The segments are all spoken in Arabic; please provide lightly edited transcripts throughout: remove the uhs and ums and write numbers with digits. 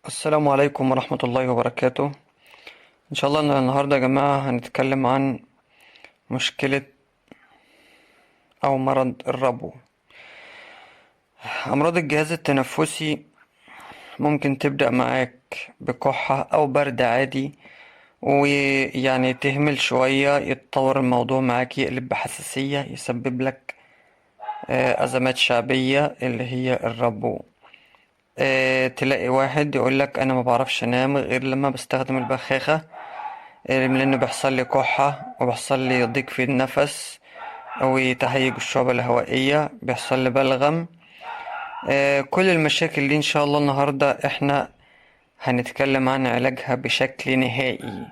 السلام عليكم ورحمة الله وبركاته. إن شاء الله النهاردة يا جماعة هنتكلم عن مشكلة أو مرض الربو. أمراض الجهاز التنفسي ممكن تبدأ معاك بكحة أو برد عادي، ويعني تهمل شوية يتطور الموضوع معاك يقلب بحساسية يسبب لك أزمات شعبية اللي هي الربو. تلاقي واحد يقولك أنا ما بعرفش أنام غير لما بستخدم البخاخة، لأنه بيحصل لي كحة وبيحصل لي ضيق في النفس أو تهيج الشعب الهوائية، بيحصل لي بلغم. كل المشاكل دي إن شاء الله النهاردة إحنا هنتكلم عن علاجها بشكل نهائي.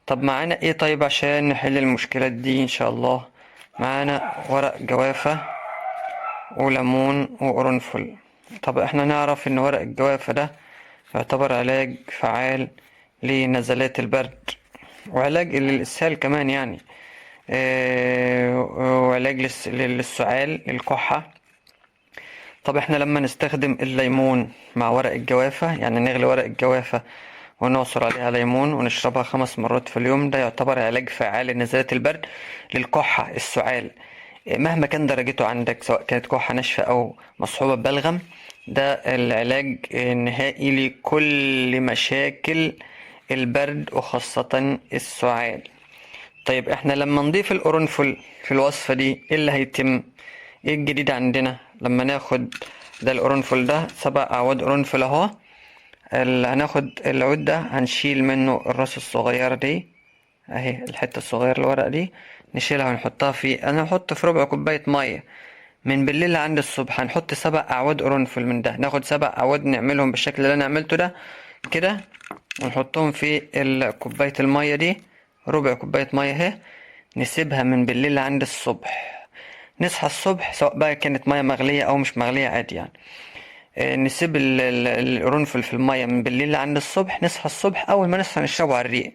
طب معانا إيه طيب عشان نحل المشكلات دي إن شاء الله؟ معانا ورق جوافة وليمون وقرنفل. طب إحنا نعرف إن ورق الجوافة ده يعتبر علاج فعال لنزلات البرد وعلاج للإسهال كمان يعني، وعلاج للسعال الكحة. طب احنا لما نستخدم الليمون مع ورق الجوافة، يعني نغلي ورق الجوافة ونعصر عليها ليمون ونشربها 5 مرات في اليوم، ده يعتبر علاج فعال لنزلات البرد للكحة السعال. مهما كان درجته عندك، سواء كانت كحة ناشفة أو مصحوبة ببلغم، ده العلاج النهائي لكل مشاكل البرد وخاصة السعال. طيب احنا لما نضيف القرنفل في الوصفة دي ايه اللي هيتم؟ ايه الجديد عندنا لما ناخد ده القرنفل؟ ده 7 أعواد قرنفل اهو. هناخد العود ده هنشيل منه الراس الصغيرة دي اهي، الحتة الصغيرة الورق دي نشيلها ونحطها انا هحط في ربع كوباية مية من بالليل عند الصبح. هنحط 7 أعواد قرنفل من ده، ناخد 7 أعواد نعملهم بالشكل اللي انا عملته ده كده، ونحطهم في كوباية المية دي، ربع كوباية مية اهي. نسيبها من بالليل عند الصبح، نصحى الصبح سواء بقى كانت مية مغلية أو مش مغلية عادي يعني. نسيب القرنفل في المية من بالليل عند الصبح، نصحى الصبح أول ما نصحى نشربه على الريق.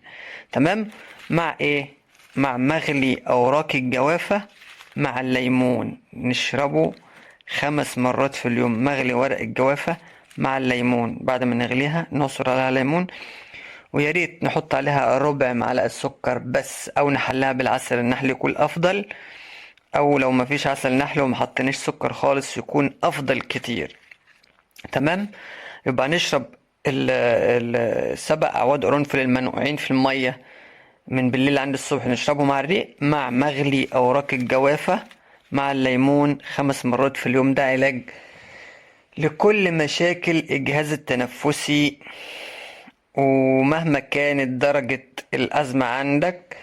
تمام. مع إيه؟ مع مغلي أوراق الجوافة مع الليمون، نشربه 5 مرات في اليوم. مغلي ورق الجوافة مع الليمون، بعد ما نغليها نعصر عليها ليمون، ويا ريت نحط عليها ربع معلقة سكر بس، أو نحلها بالعسل النحل يكون أفضل، او لو مفيش عسل نحل وما حطيناش سكر خالص يكون افضل كتير. تمام. يبقى نشرب ال7 أعواد قرنفل المنقوعين في المية من بالليل عند الصبح، نشربه مع الريق مع مغلي اوراق الجوافة مع الليمون 5 مرات في اليوم. ده علاج لكل مشاكل الجهاز التنفسي، ومهما كانت درجة الأزمة عندك.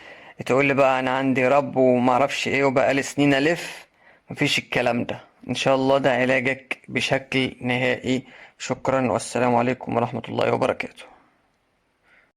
تقول لي بقى أنا عندي رب ومعرفش إيه وبقى لي سنين ألف، مفيش الكلام ده. إن شاء الله ده علاجك بشكل نهائي. شكرا والسلام عليكم ورحمة الله وبركاته.